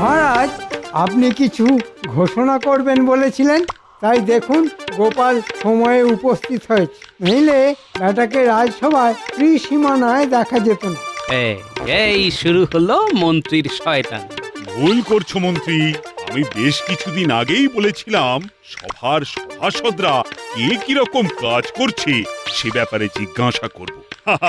মহারাজ, আপনি কিছু ঘোষণা করবেন বলেছিলেন, তাই দেখুন গোপাল সময়ে উপস্থিত হয়েছে। নইলে ব্যাটাকে রাজসভায় ত্রিসীমানায় দেখা যেত না। এই শুরু হলো মন্ত্রীর শয়তান। ভুল করছো মন্ত্রী। আমি বেশ কিছুদিন আগেই বলেছিলাম সভার সভাসদরা কে কিরকম কাজ করছে সে ব্যাপারে জিজ্ঞাসা করব,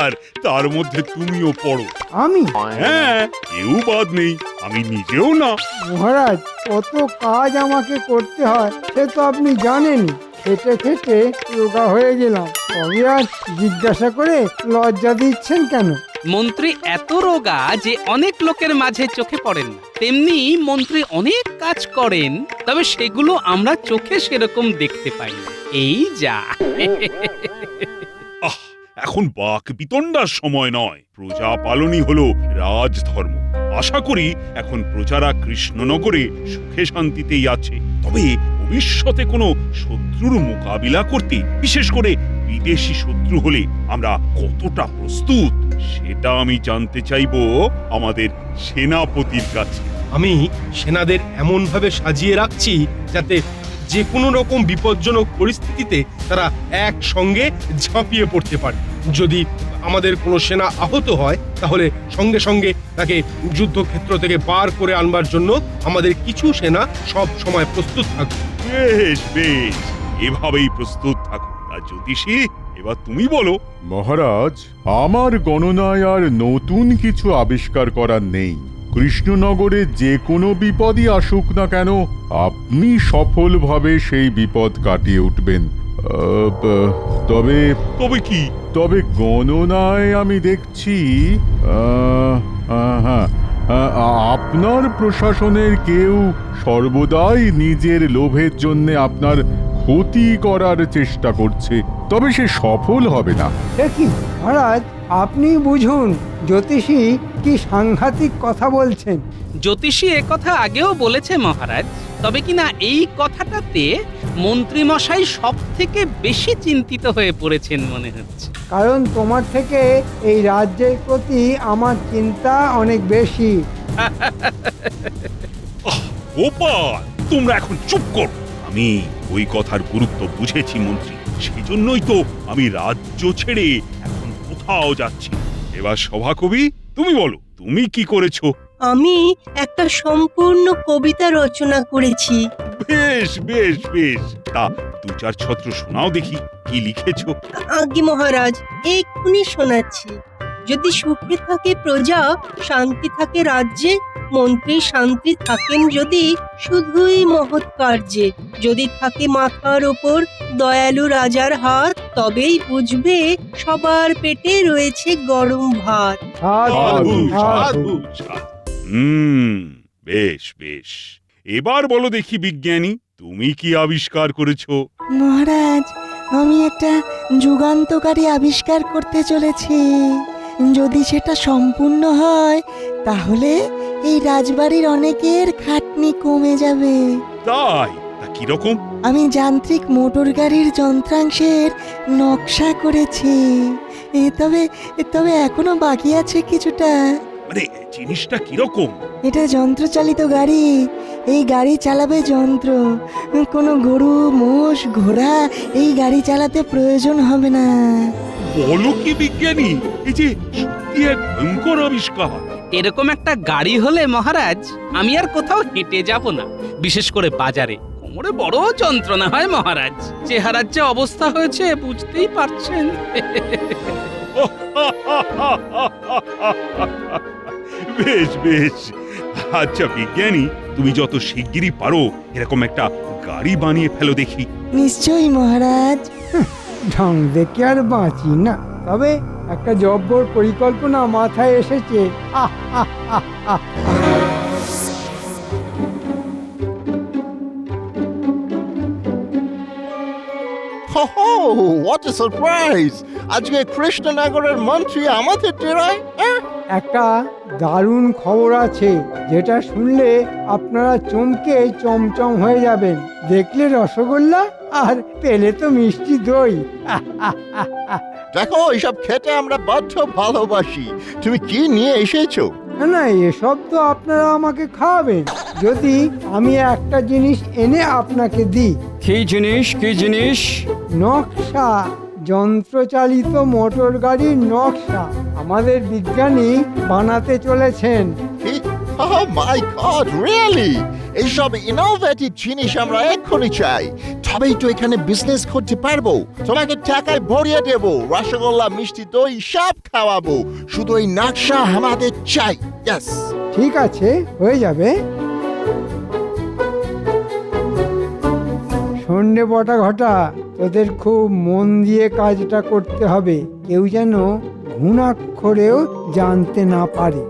আর তার মধ্যে তুমিও পড়ো। আমি? হ্যাঁ, কেউ বাদ নেই, আমি নিজেও না। মহারাজ, কত কাজ আমাকে করতে হয় সে তো আপনি জানেন। খেটে খেটে রোগা হয়ে গেলাম, তবে আর জিজ্ঞাসা করে লজ্জা দিচ্ছেন কেন? মন্ত্রী এত রোগা যে অনেক লোকের মাঝে চোখে পড়েন না। তেমনি মন্ত্রী অনেক কাজ করেন, তবে সেগুলো আমরা চোখে সেরকম দেখতে পাই না। এই যা। আহ, এখন বাক বিতণ্ডার সময় নয়। প্রজা পালনই হলো রাজধর্ম। আশা করি এখন প্রজারা কৃষ্ণনগরে সুখে শান্তিতেই আছে। তবে ভবিষ্যতে কোনো শত্রুর মোকাবিলা করতে, বিশেষ করে বিদেশি শত্রু হলে আমরা কতটা প্রস্তুত সেটা আমি জানতে চাইবো আমাদের সেনাপতির কাছে। আমি সেনাদের এমনভাবে সাজিয়ে রাখছি যাতে যে কোনো রকম বিপজ্জনক পরিস্থিতিতে তারা একসঙ্গে ঝাঁপিয়ে পড়তে পারে। যদি আমাদের কোনো সেনা আহত হয় তাহলে সঙ্গে সঙ্গে তাকে যুদ্ধক্ষেত্র থেকে বার করে আনবার জন্য আমাদের কিছু সেনা সব সময় প্রস্তুত থাকবে। বেশ বেশ, এভাবেই প্রস্তুত থাকো। আর জ্যোতিষী, এবার তুমি বলো। মহারাজ, আমার গণনায় আর নতুন কিছু আবিষ্কার করার নেই। কৃষ্ণনগরে যে কোনো বিপদই আসুক না কেন, আপনি সফলভাবে সেই বিপদ কাটিয়ে উঠবেন। তবে তবে কি? তবে গণনায় আমি দেখছি হ্যাঁ, আপনার প্রশাসনের কেউ সর্বদাই নিজের লোভের জন্য আপনার ক্ষতি করার চেষ্টা করছে, তবে সে সফল হবে না। সে কি মহারাজ, আপনি বুঝুন, জ্যোতিষী কি সাংঘাতিক কথা বলছেন। জ্যোতিষী কথা আগেও বলেছে মহারাজ, তবে কিনা এই কথাটাতে মন্ত্রী মশাই সব থেকে বেশি চিন্তিত হয়ে পড়েছেন মনে হচ্ছে। কারণ তোমার থেকে এই রাজ্যের প্রতি আমার চিন্তা অনেক বেশি। গোপাল, তোমরা এখন চুপ করো। আমি ওই কথার গুরুত্ব বুঝেছি মন্ত্রী, সেই জন্যই তো আমি রাজ্য ছেড়ে এখন কোথাও যাচ্ছি। এবার সভাকবি, তুমি বলো, তুমি কি করেছো? আমি একটা সম্পূর্ণ কবিতা রচনা করেছি। বেশ বেশ বেশ, তা দু চার ছত্র শোনাও দেখি, কি লিখেছো? আজ্ঞে মহারাজ, এক্ষুনি শোনাচ্ছি। যদি সুখে থাকে প্রজা, শান্তি থাকে রাজ্যে, মন্ত্রী শান্তি থাকেন যদি শুধুই মহৎ কার্যে, যদি থাকে মাথার ওপর দয়ালু রাজার হাত, তবেই বুঝবে সবার পেটে রয়েছে গরম ভাত। সাধু, সাধু। বেশ বেশ, এবার বলো দেখি বিজ্ঞানী, তুমি কি আবিষ্কার করেছো? মহারাজ, আমি একটা যুগান্তকারী আবিষ্কার করতে চলেছি। যদি সেটা সম্পূর্ণ হয় তাহলে এই রাজবাড়ির অনেকের খাটনি কমে যাবে। তাই? তা কিরকম? আমি যান্ত্রিক মোটর গাড়ির যন্ত্রাংশের নকশা করেছি। তবে তবে এখনো বাকি আছে কিছুটা। মানে জিনিসটা কিরকম? এটা যন্ত্রচালিত গাড়ি। এই গাড়ি চালাবে যন্ত্র। কোনো গরু, মোষ, ঘোড়া এই গাড়ি চালাতে প্রয়োজন হবে না। বলো কি বিজ্ঞানী, এই যে সত্যি এক ভয়ঙ্কর আবিষ্কার। এরকম একটা গাড়ি হলে মহারাজ আমি আর কোথাও হেঁটে যাব না, বিশেষ করে বাজারে। কোমরে বড় যন্ত্রণা হয় মহারাজ। চেহারার যে অবস্থা হয়েছে বুঝতেই পারছেন। বেশ বেশ, আচ্ছা বিজ্ঞানী, তুমি যত শিগগিরই পারো এরকম একটা গাড়ি বানিয়ে ফেলো দেখি। নিশ্চয়ই মহারাজ। ঢং দেখে আর বাঁচি না, তবে একটা জব্বর পরিকল্পনা মাথায় এসেছে। What a surprise! আজকে কৃষ্ণনগরের মন্ত্রী আমাদের ডেরায়। একটা দারুণ খবর আছে, যেটা শুনলে আপনারা চমকে চমচম হয়ে যাবেন। দেখলে রসগোল্লা, আর পেলে তো মিষ্টি দই। দেখো, এইসব খেতে আমরা বড্ড ভালোবাসি। তুমি কি নিয়ে এসেছো? না না, এসব তো আপনারা আমাকে খাওয়াবেন যদি আমি একটা জিনিস এনে আপনাকে দিই। কি জিনিস কি জিনিস? নকশা, যন্ত্রচালিত মোটর গাড়ির নকশা আমাদের বিজ্ঞানী বানাতে চলেছেন। Oh my God, really? এইসব ইনোভেটিভ জিনিস আমরা এক্ষুনি চাই, তবেই তো এখানে বিজনেস করতে পারবো। তোমাকে টাকায় ভরিয়ে দেবো, রসগোল্লা, মিষ্টি দই সব খাওয়াবো, শুধু এই নকশা আমাদের চাই। Yes. ঠিক আছে, হয়ে যাবে। সন্ধ্যে বটা ঘটা, তোদের খুব মন দিয়ে কাজটা করতে হবে, কেউ যেন ঘুণাক্ষরেও জানতে না পারে।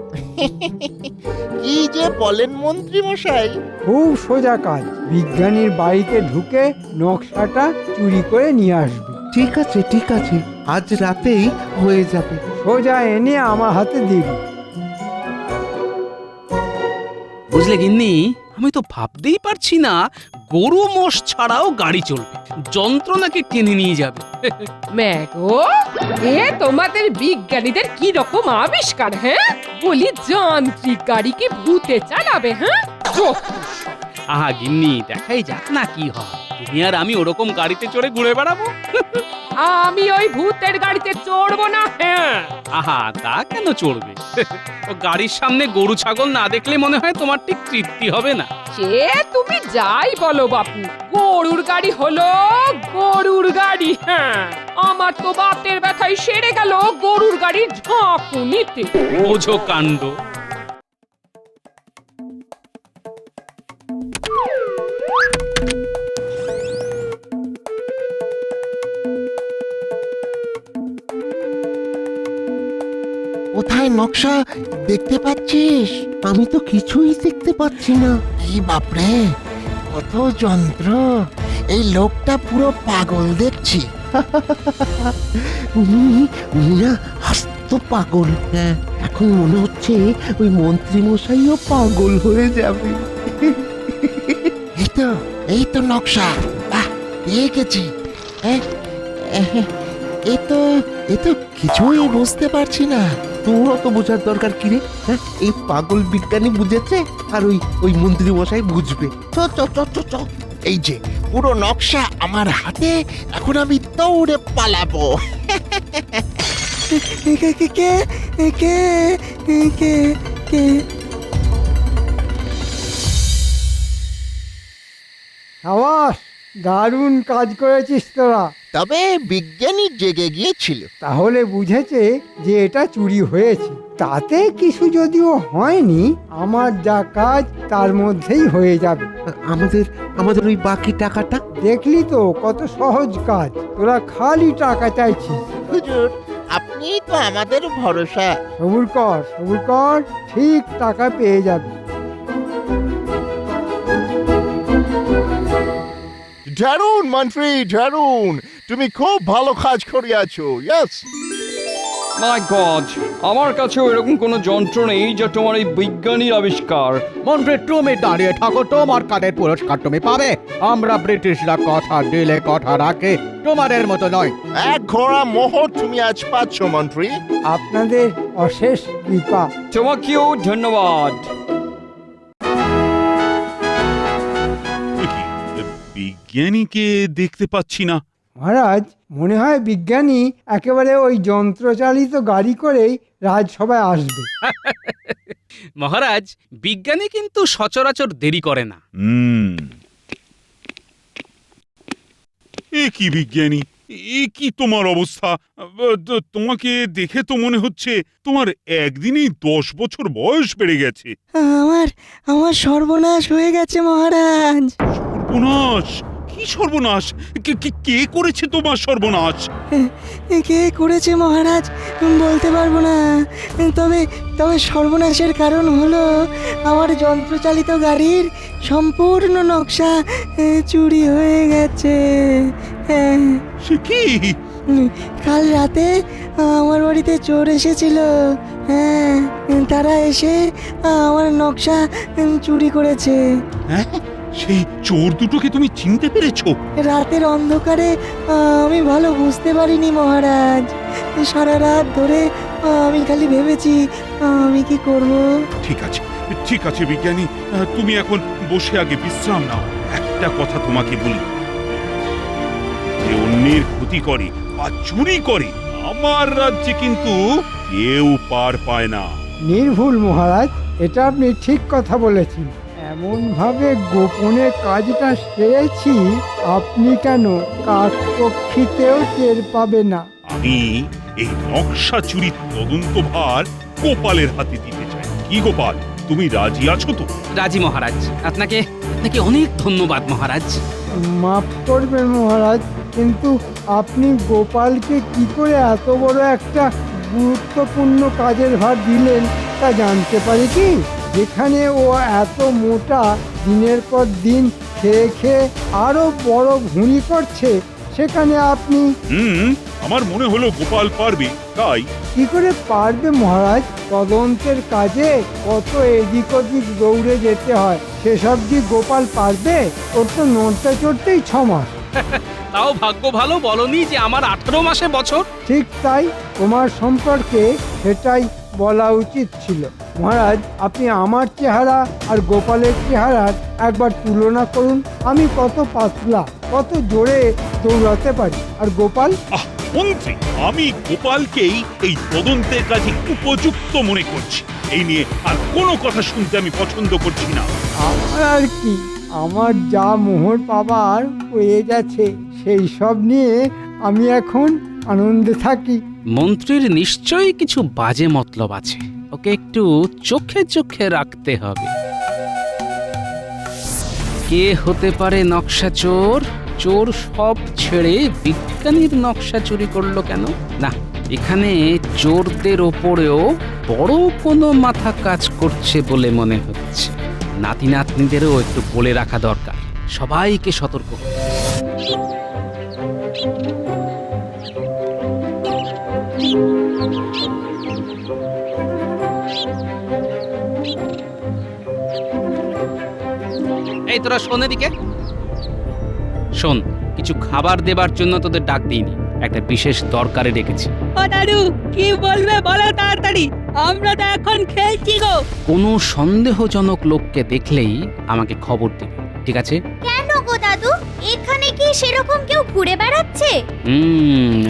কি যে বলেন মন্ত্রী মশাই? খুব সোজা কাজ, বিজ্ঞানীর বাড়িতে ঢুকে নকশাটা চুরি করে নিয়ে আসবে। ঠিক আছে, আজ রাতেই হয়ে যাবে। সোজা এনে আমার হাতে দিবি। বুঝলে গিন্নি, আমি তো ভাবতেই পারছি না গরু মোষ ছাড়াও গাড়ি চলবে, যন্ত্র নাকি টেনে নিয়ে যাবে। ম্যাগো, এ তোমাদের বিজ্ঞানীদের কি রকম আবিষ্কার, হ্যাঁ? বলি যান্ত্রিক গাড়ি কি ভূতে চালাবে, হ্যাঁ? আহা গিন্নি, দেখাই যাক না কি হয়। তুমি আর আমি ওরকম গাড়িতে চড়ে ঘুরে বেড়াবো। আমি ওই ভূতের গাড়িতে চড়বো না, হ্যাঁ। আহা, তা কেন চড়বে? ও গাড়ির সামনে গরু ছাগল না দেখলে মনে হয় তোমার ঠিক তৃপ্তি হবে না। সে তুমি যাই বলো বাপু, গরুর গাড়ি হলো গরুর গাড়ি, হ্যাঁ। আমার তো বাতের ব্যথায় সেরে গেল গরুর গাড়ির ঝাঁকুনিতে। বোঝো কাণ্ড। কোথায় নকশা দেখতে পাচ্ছিস? আমি তো কিছুই দেখতে পাচ্ছি না। কি বাপরে, কত যন্ত্র! এই লোকটা পুরো পাগল দেখছি। উনি না হাস্ত পাগল। হ্যাঁ, এখন মনে হচ্ছে ওই মন্ত্রী মশাইও পাগল হয়ে যাবে। এই তো নকশা, বাহ, পেয়ে গেছি। এ তো কিছুই বুঝতে পারছি না। তোরও তো বোঝার দরকার কি রে? হ্যাঁ, এই পাগল বিজ্ঞানী বুঝেছে আর ওই মন্ত্রী মশাই বুঝবে। চ চ চ চ চ। এই যে পুরো নকশা আমার হাতে, এখন আমি দৌড়ে পালাবো। কে কে কে কে কে কে? সাবাস, দারুণ কাজ করেছিস তোরা। তবে বিজ্ঞানী জেগে গিয়েছিল। তাহলে বুঝেছে যে এটা চুরি হয়েছে। তাতে কিছু যদিও হয়নি, আমার যা কাজ তার মধ্যেই হয়ে যাবে। আমাদের ওই বাকি টাকাটা? দেখলি তো কত সহজ কাজ, তোরা খালি টাকা চাইছিস। হুজুর, আপনি তো আমাদের ভরসা। সবুর কর, ঠিক টাকা পেয়ে যাবে। দারুণ মন্ত্রী, দারুণ! তুমি খুব ভালো কাজ করিয়াছো। ইয়েস। মাই গড, আমার কাছেও এরকম কোনো যন্ত্র নেই যে তোমার এই বিজ্ঞানীর আবিষ্কার। মন্ত্রী, তুমি দাঁড়িয়ে থাকো, তোমার কাদের পুরস্কার তুমি পাবে। আমরা ব্রিটিশরা কথা দিলে কথা রাখে, তোমাদের মতো নয়। এক ঘোড়া মোহর তুমি আজ পাচ্ছ মন্ত্রী। আপনাদের অশেষ কৃপা। তোমাকেও ধন্যবাদ। বিজ্ঞানীকে দেখতে পাচ্ছি না। মহারাজ, মনে হয় বিজ্ঞানী একেবারে ওই যন্ত্রচালিত গাড়ি করেই রাজসভায় আসবে। মহারাজ, বিজ্ঞানী কিন্তু সচরাচর দেরি করে না। এ কি বিজ্ঞানী, এ কি তোমার অবস্থা? তোমাকে দেখে তো মনে হচ্ছে তোমার একদিনেই 10 বছর বয়স বেড়ে গেছে। আমার সর্বনাশ হয়ে গেছে মহারাজ। সর্বনাশ? কি সর্বনাশ? কে করেছে তোমার সর্বনাশ? কে করেছে মহারাজ বলতে পারবো না, তবে সর্বনাশের কারণ হলো আমার যন্ত্রচালিত গাড়ির সম্পূর্ণ নকশা চুরি হয়ে গেছে। সে কি? কাল রাতে আমার বাড়িতে চোর এসেছিল। হ্যাঁ, তারা এসে আমার নকশা চুরি করেছে। হ্যাঁ, সেই চোর দুটোকে তুমি চিনতে পেরেছো? রাতের অন্ধকারে আমি ভালো বুঝতে পারিনি মহারাজ। সারা রাত ধরে আমি খালি ভেবেছি আমি কি করব। ঠিক আছে বিজ্ঞানী, তুমি এখন বসে আগে বিশ্রাম নাও। একটা কথা তোমাকে বলি, যে অন্যের ক্ষতি করে বা চুরি করে আমার রাজ্যে কিন্তু কেউ পার পায় না। নির্ভুল মহারাজ, এটা আপনি ঠিক কথা বলেছেন। এমন ভাবে গোপনে কাজটা সেরেছি, আপনি কেন কাঠপক্ষীতেও টের পাবে না। আমি এই নকশা চুরির তদন্ত ভার গোপালের হাতে দিতে চাই। কি গোপাল, তুমি রাজি আছো তো? রাজি মহারাজ। আপনাকে অনেক ধন্যবাদ মহারাজ। মাফ করবেন মহারাজ, কিন্তু আপনি গোপালকে কি করে এত বড় একটা গুরুত্বপূর্ণ কাজের ভার দিলেন তা জানতে পারি কি? যেখানে ও এত মোটা, দিনের পর দিন খেয়ে খেয়ে আরো বড় ভুঁড়ি করছে, সেখানে আপনি আমার মনে হলো গোপাল পারবে, তাই। কি করে পারবে মহারাজ? তদন্তের কাজে কত এদিক ওদিক দৌড়ে যেতে হয়, সেসব কি গোপাল পারবে? ওর তো নড়তে চড়তেই 6 মাস। তাও ভাগ্য ভালো বলনি যে আমার 18 মাসে বছর। ঠিক তাই, তোমার সম্পর্কে সেটাই বলা উচিত ছিল। মহারাজ, আপনি আমার চেহারা আর গোপালের চেহারার একবার তুলনা করুন। আমি কত পাতলা, কত জোরে দৌড়াতে পারি, আর গোপাল। মন্ত্রী, আমি গোপালকেই এই তদন্তের কাজে উপযুক্ত মনে করছি। এই নিয়ে আর কোনো কথা শুনতে আমি পছন্দ করছি না। আমার আর কি, আমার যা মোহর পাবার হয়ে গেছে, সেই সব নিয়ে আমি এখন আনন্দে থাকি। মন্ত্রীর নিশ্চয়ই কিছু বাজে মতলব আছে, ওকে একটু চোখে চোখে রাখতে হবে। কে হতে পারে নকশা চোর? চোর সব ছেড়ে বিজ্ঞানীর নকশা চুরি করলো কেন? না, এখানে চোরদের ওপরেও বড় কোনো মাথা কাজ করছে বলে মনে হচ্ছে। নাতি নাতনিদেরও একটু বলে রাখা দরকার, সবাইকে সতর্ক করতে। এই তোরা শোন, এদিকে শোন। কিছু খাবার দেবার জন্য তোদের ডাক দিইনি, একটা বিশেষ দরকারে ডেকেছি। ও দাদু, কি বলবে বলো তাড়াতাড়ি, আমরা তো এখন খেলছি গো। কোনো সন্দেহজনক লোককে দেখলেই আমাকে খবর দেবে, ঠিক আছে? কেন গো দাদু, এখানে কি সেরকম কেউ ঘুরে বেড়াচ্ছে?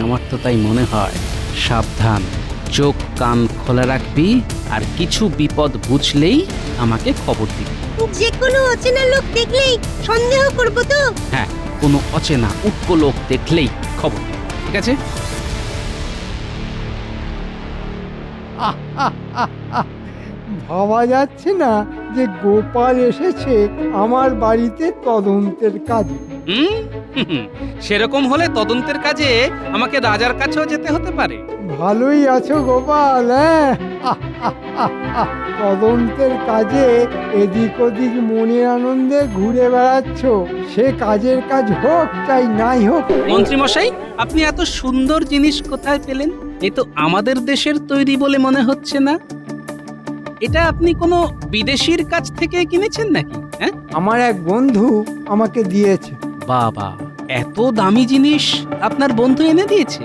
আমার তো তাই মনে হয়। সাবধান, চোখ কান খোলা রাখবি, আর কিছু বিপদ বুঝলেই আমাকে খবর দিবি। যে কোনো অচেনা লোক দেখলেই সন্দেহ করব তো? হ্যাঁ, কোনো অচেনা উটকো লোক দেখলেই খবর, ঠিক আছে? ভাবা যাচ্ছে না যে গোপাল এসেছে আমার বাড়িতে তদন্তের কাজে। সেরকম হলে তদন্তের কাজে আমাকে রাজার কাছেও যেতে হতে পারে। ভালোই আছো গোপাল, হ্যাঁ? তদন্তের কাজে এদিক ওদিক মনের আনন্দে ঘুরে বেড়াচ্ছ। সে কাজের কাজ হোক চাই নাই হোক। মন্ত্রী মশাই, আপনি এত সুন্দর জিনিস কোথায় পেলেন? এ তো আমাদের দেশের তৈরি বলে মনে হচ্ছে না। এটা আপনি কোনো বিদেশির কাছ থেকে কিনেছেন নাকি? হ্যাঁ, আমার এক বন্ধু আমাকে দিয়েছে। বাবা, এত দামি জিনিস আপনার বন্ধু এনে দিয়েছে?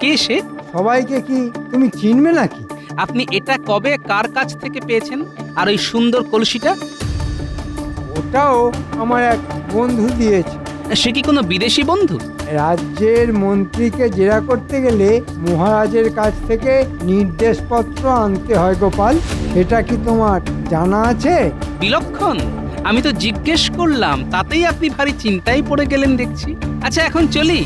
কে সে? সবাইকে কি তুমি চিনবে নাকি? আপনি এটা কবে কার কাছ থেকে পেয়েছেন? আর ওই সুন্দর কলসিটা? ওটাও আমার এক বন্ধু দিয়েছে। সে কি কোনো বিদেশি বন্ধু? রাজ্যের মন্ত্রীকে জেরা করতে গেলে মহারাজের কাছ থেকে নির্দেশপত্র আনতে হয় গোপাল। এটা কি তোমার জানা আছে? বিলক্ষণ, আমি তো জিজ্ঞেস করলাম, তাতেই আপনি ভারী চিন্তায় পড়ে গেলেন দেখছি। আচ্ছা, এখন চলি।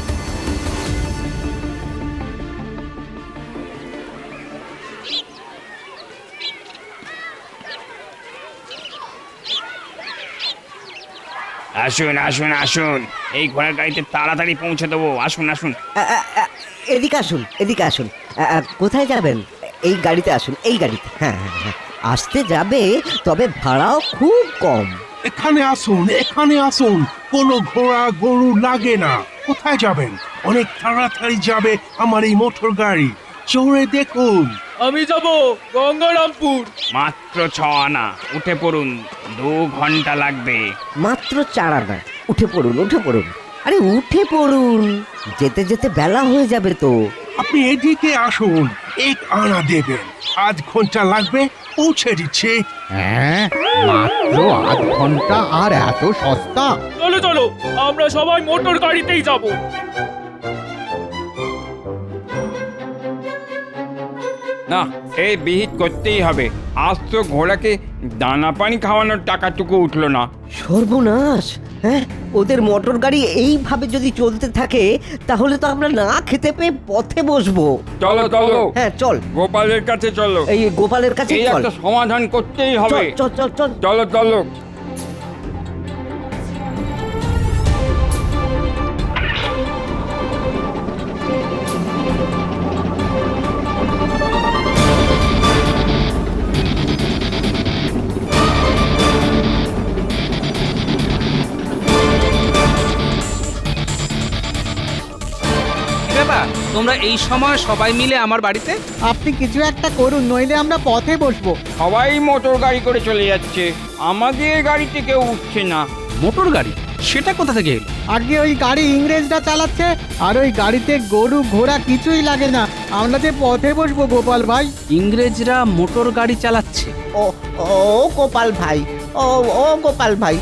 আসুন আসুন আসুন, এই ঘোড়ার গাড়িতে তাড়াতাড়ি পৌঁছে দেবো। আসুন আসুন। এদিকে আসুন, এদিকে আসুন। কোথায় যাবেন? এই গাড়িতে আসুন, এই গাড়িতে। হ্যাঁ হ্যাঁ হ্যাঁ, আসতে যাবে, তবে ভাড়াও খুব কম। এখানে আসুন, এখানে আসুন, কোনো ঘোড়া গরু লাগে না। কোথায় যাবেন? অনেক তাড়াতাড়ি যাবে আমার এই মোটর গাড়ি। চড়ে দেখুন। আমি যাব গঙ্গারামপুর। মাত্র 6 আনা, উঠে পড়ুন, 2 ঘন্টা লাগবে। মাত্র 4 আনা, উঠে পড়ুন, উঠে পড়ুন। আরে উঠে পড়ুন, যেতে যেতে বেলা হয়ে যাবে তো। আপনি এদিকে আসুন, 1 আনা দেবেন। আধ ঘন্টা লাগবে, পৌঁছে দিচ্ছে। হ্যাঁ, মাত্র আধ ঘন্টা আর এত সস্তা? চলো চলো, আমরা সবাই মোটর গাড়িতেই যাব। না, এই বিহিত করতেই হবে। আজ তো ঘোড়াকে দানা পানি খাওয়ানোর টাকাটুকু উঠলো না। সর্বনাশ! হ্যাঁ, ওদের মোটর গাড়ি এইভাবে যদি চলতে থাকে তাহলে তো আমরা না খেতে পেয়ে পথে বসবো। চলো চলো, হ্যাঁ চল, গোপালের কাছে চলো। এই গোপালের কাছে এই চল। একটা সমাধান করতেই হবে। চল চল চল। চলো চলো। ব্যাপার, তোমরা এই সময় সবাই মিলে আমার বাড়িতে? আপনি কিছু একটা করুন, নইলে আমরা পথে বসবো। সবাই মোটর গাড়ি করে চলে যাচ্ছে, আমাদের গাড়িতে কেউ উঠছে না। মোটর গাড়ি? সেটা কোথা থেকে এলো? আগে ওই গাড়ি ইংরেজরা চালাচ্ছে, আর ওই গাড়িতে গরু ঘোড়া কিছুই লাগে না। আমরা যে পথে বসবো গোপাল ভাই। ইংরেজরা মোটর গাড়ি চালাচ্ছে? ও ও গোপাল ভাই, ও ও গোপাল ভাই,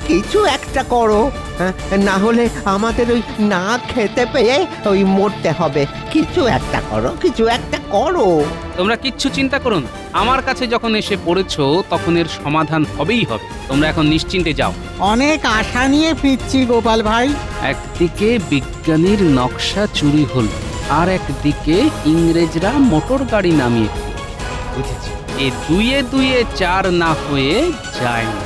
কিছু একটা করো, হ্যাঁ, না হলে আমাদের ওই না খেতে পেয়ে ওই মরতে হবে। কিছু একটা করো, কিছু একটা করো। তোমরা কিচ্ছু চিন্তা করো না, আমার কাছে যখন এসে পড়েছো তখন এর সমাধান হবেই হবে। তোমরা এখন নিশ্চিন্তে যাও। অনেক আশা নিয়ে ফিরছি গোপাল ভাই। একদিকে বিজ্ঞানীর নকশা চুরি হল, আর একদিকে ইংরেজরা মোটর গাড়ি নামিয়ে দিল। বুঝেছি, এ দুয়ে দুয়ে চার না হয়ে যায় না।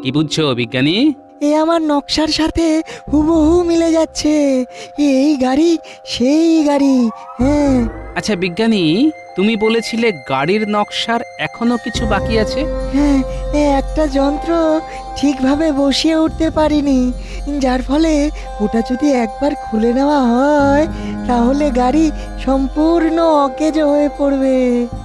কি বুঝছো বিজ্ঞানী? এ আমার নকশার সাথে হুবহু মিলে যাচ্ছে। এই গাড়ি সেই গাড়ি। হ্যাঁ আচ্ছা বিজ্ঞানী, তুমি বলেছিলে গাড়ির নকশার এখনো কিছু বাকি আছে। হ্যাঁ, একটা যন্ত্র ঠিকভাবে বসিয়ে উঠতে পারিনি, যার ফলে ওটা যদি একবার খুলে নেওয়া হয় তাহলে গাড়ি সম্পূর্ণ অকেজ হয়ে পড়বে।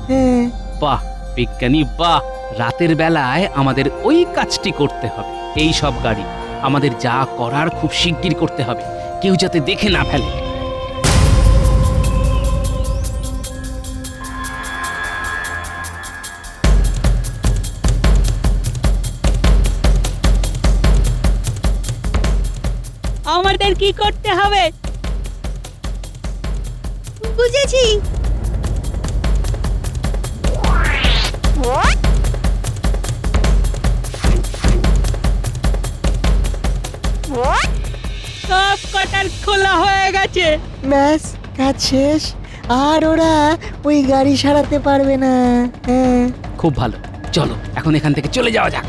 হ্যাঁ। বাহ বিজ্ঞানী বাহ, রাতের বেলায় আমাদের ওই কাজটি করতে হবে। এই সব গাড়ি আমাদের যা করার খুব শিগগির করতে হবে, কেউ যাতে দেখে না ফেলে। আমাদের কি করতে হবে? বুঝেছি। সব কটার খোলা হয়ে গেছে। ব্যাস, কাজ শেষ। আর ওরা ওই গাড়ি সারাতে পারবে না। হ্যাঁ। খুব ভালো, চলো এখন এখান থেকে চলে যাওয়া যাক।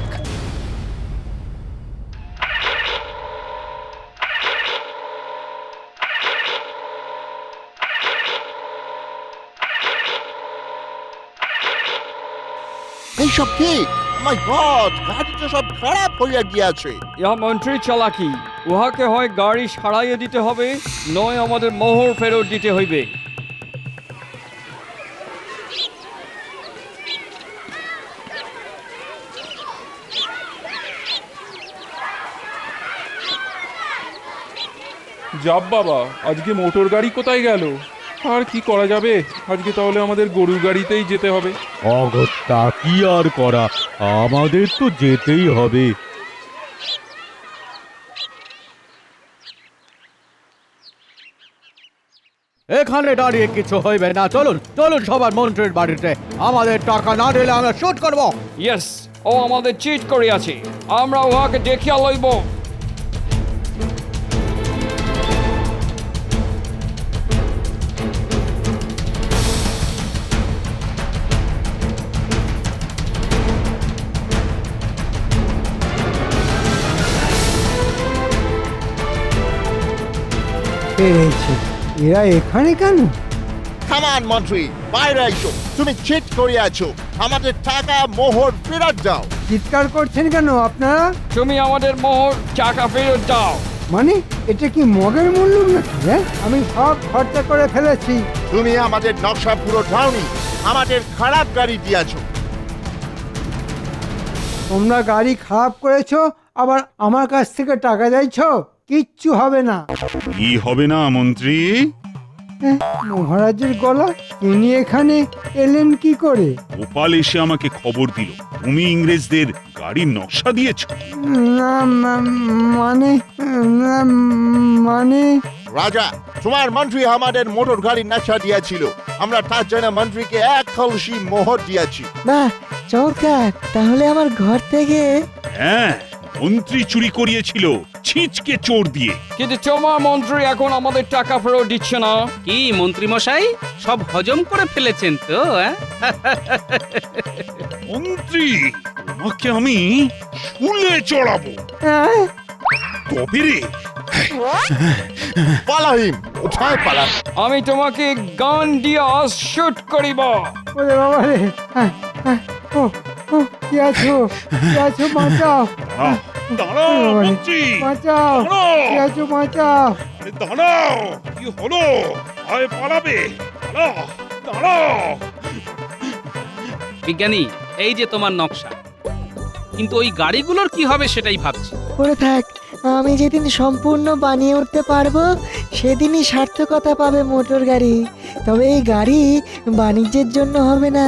এইসব কি? মাই গড, গাড়িটা সব খারাপ হইয়া গিয়াছে। ইহা মন্ত্রী চালাকি। উহাকে হয় গাড়ি সারাইয়ে দিতে হবে, নয় আমাদের মোহর ফেরত দিতে হইবে। যাব বাবা, আজকে মোটর গাড়ি কোথায় গেল? আর কি করা যাবে, আজকে তাহলে আমাদের গরুর গাড়িতেই যেতে হবে। অগত্যা কি আর করা, আমাদের তো যেতেই হবে। এখানে দাঁড়িয়ে কিছু হইবে না। চলুন চলুন সবার মন্ত্রীর বাড়িতে। আমাদের টাকা না দিলে আমরা শুট করবো। ইয়েস, ও আমাদের চিট করিয়াছে, আমরা উহাকে দেখিয়া লইব। পেরেছে, এরা এখানে কেন? কামান মন্ত্রী, বাইরে আইসো। তুমি চিট করিয়াছো, আমাদের টাকা মোহর ফেরত দাও। চিৎকার করছেন কেন আপনারা? তুমি আমাদের মোহর টাকা ফেরত দাও। মানে এটা কি মগের মূল্য নাকি? হ্যাঁ, আমি সব খরচা করে ফেলেছি। তুমি আমাদের নকশা পুরো দাওনি, আমাদের খারাপ গাড়ি দিয়াছো। তোমরা গাড়ি খারাপ করেছো, আবার আমার কাছ থেকে টাকা চাইছো? কিচ্ছু হবে না। কি হবে না মন্ত্রী? মহারাজের গলা, তিনি এখানে এলেন কি করে? গোপাল এসে আমাকে খবর দিল তুমি ইংরেজদের গাড়ির নকশা দিয়েছ। না মানে রাজা, তোমার মন্ত্রী আমাদের মোটর গাড়ির নকশা দিয়েছিল, আমরা তার জন্য মন্ত্রীকে 1 কলসি মোহর দিয়েছি। বাহ, চমৎকার। তাহলে আমার ঘর থেকে হ্যাঁ, মন্ত্রী চুরি করিয়েছিল ছিচকে চোর দিয়ে। কিন্তু তোমার মন্ত্রী এখন আমাদের টাকা ফেরত দিচ্ছে না। কি মন্ত্রী মশাই, সব হজম করে ফেলেছেন তো? মন্ত্রী, তোমাকে আমি শুলে চড়াবো। তবে রে, পালাহিম, কোথায় পালা? আমি তোমাকে গান দিয়ে শুট করিব। ওরে বাবা রে, ও ও, কি আছো? কি আছো? বাঁচাও, দাঁড়াও মন্ত্রী, বাঁচাও, কি আছো? বাঁচাও। আরে দাঁড়াও, কি হলো? আয় পালাবে, দাঁড়াও, দাঁড়াও। বিজ্ঞানী, এই যে তোমার নকশা, কিন্তু ওই গাড়িগুলোর কি হবে সেটাই ভাবছি। পড়ে থাক। আমি যেদিন সম্পূর্ণ বানিয়ে উঠতে পারবো সেদিনই সার্থকতা পাবে মোটর গাড়ি। তবে এই গাড়ি বাণিজ্যের জন্য হবে না।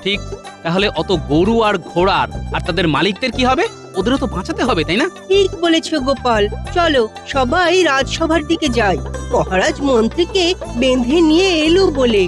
ঠিক, তাহলে অত গরু আর ঘোড়ার আর তাদের মালিকদের কি হবে? ওদেরও তো বাঁচাতে হবে, তাই না? ঠিক বলেছ গোপাল, চলো সবাই রাজসভার দিকে যাই। মহারাজ মন্ত্রীকে বেঁধে নিয়ে এলো বলে